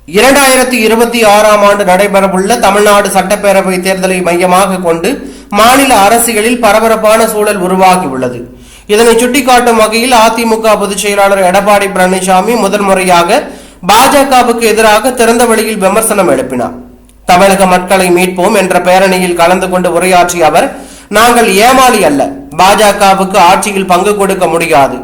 2026 ஆண்டு நடைபெறவுள்ள தமிழ்நாடு சட்டப்பேரவை தேர்தலை மையமாக கொண்டு மாநில அரசியலில் பரபரப்பான சூழல் உருவாகியுள்ளது. இதனை சுட்டிக்காட்டும் வகையில் அதிமுக பொதுச் செயலாளர் எடப்பாடி பழனிசாமி முதல் முறையாக பாஜகவுக்கு எதிராக திறந்த வெளியில் விமர்சனம் எழுப்பினார். தமிழக மக்களை மீட்போம் என்ற பேரணியில் கலந்து கொண்டு உரையாற்றிய அவர், நாங்கள் ஏமாளி அல்ல, பாஜகவுக்கு ஆட்சியில் பங்கு கொடுக்க முடியாது,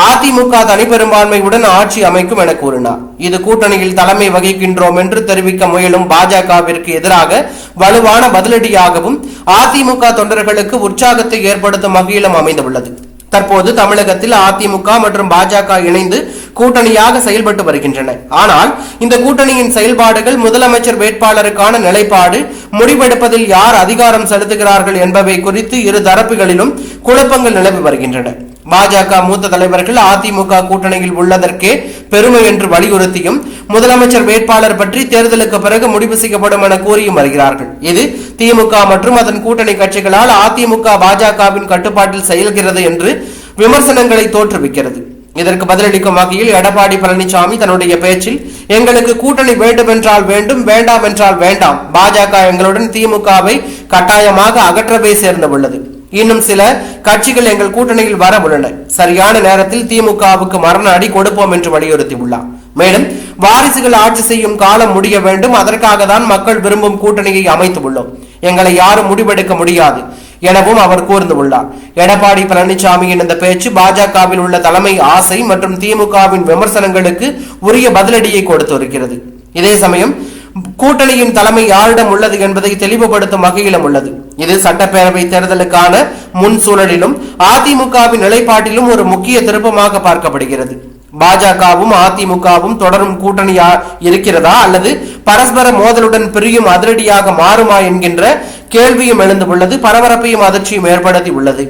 அதிமுக தனிப்பெரும்பான்மையுடன் ஆட்சி அமைக்கும் என கூறினார். இது கூட்டணியில் தலைமை வகிக்கின்றோம் என்று தெரிவிக்க முயலும் பாஜகவிற்கு எதிராக வலுவான பதிலடியாகவும் அதிமுக தொண்டர்களுக்கு உற்சாகத்தை ஏற்படுத்தும் வகையிலும் அமைந்துள்ளது. தற்போது தமிழகத்தில் அதிமுக மற்றும் பாஜக இணைந்து கூட்டணியாக செயல்பட்டு வருகின்றன. ஆனால் இந்த கூட்டணியின் செயல்பாடுகள், முதலமைச்சர் வேட்பாளருக்கான நிலைப்பாடு, முடிவெடுப்பதில் யார் அதிகாரம் செலுத்துகிறார்கள் என்பவை குறித்து இரு தரப்புகளிலும் குழப்பங்கள் நிலவி வருகின்றன. பாஜக மூத்த தலைவர்கள் அதிமுக கூட்டணியில் உள்ளதற்கே பெருமை என்று வலியுறுத்தியும், முதலமைச்சர் வேட்பாளர் பற்றி தேர்தலுக்கு பிறகு முடிவு செய்யப்படும் என கூறியும் வருகிறார்கள். இது திமுக மற்றும் அதன் கூட்டணி கட்சிகளால் அதிமுக பாஜகவின் கட்டுப்பாட்டில் செயல்கிறது என்று விமர்சனங்களை தோற்றுவிக்கிறது. இதற்கு பதிலளிக்கும் வகையில் எடப்பாடி பழனிசாமி தன்னுடைய பேச்சில், எங்களுக்கு கூட்டணி வேண்டும் என்றால் வேண்டும், வேண்டாம் என்றால் வேண்டாம், பாஜக எங்களுடன் திமுகவை கட்டாயமாக அகற்றவே சேர்ந்துள்ளது, இன்னும் சில கட்சிகள் எங்கள் கூட்டணியில் வர உள்ளன, சரியான நேரத்தில் திமுகவுக்கு மரண அடி கொடுப்போம் என்று வலியுறுத்தியுள்ளார். மேலும் வாரிசுகள் ஆட்சி செய்யும் காலம் முடிய வேண்டும், அதற்காக தான் மக்கள் விரும்பும் கூட்டணியை அமைத்துள்ளோம், எங்களை யாரும் முடிவெடுக்க முடியாது எனவும் அவர் கூர்ந்துள்ளார். எடப்பாடி பழனிசாமியின் இந்த பேச்சு பாஜகவில் உள்ள தலைமை ஆசை மற்றும் திமுகவின் விமர்சனங்களுக்கு உரிய பதிலடியை கொடுத்திருக்கிறது. இதே சமயம் கூட்டணியின் தலைமை யாரிடம் உள்ளது என்பதை தெளிவுபடுத்தும் வகையிலும் உள்ளது. இது சட்டப்பேரவை தேர்தலுக்கான முன் சூழலிலும் அதிமுகவின் நிலைப்பாட்டிலும் ஒரு முக்கிய திருப்பமாக பார்க்கப்படுகிறது. பாஜகவும் அதிமுகவும் தொடரும் கூட்டணியா இருக்கிறதா அல்லது பரஸ்பர மோதலுடன் பிரியும் அதிரடியாக மாறுமா என்கின்ற கேள்வியும் எழுந்துள்ளது, பரபரப்பையும் அதிர்ச்சியும் ஏற்படுத்தி உள்ளது.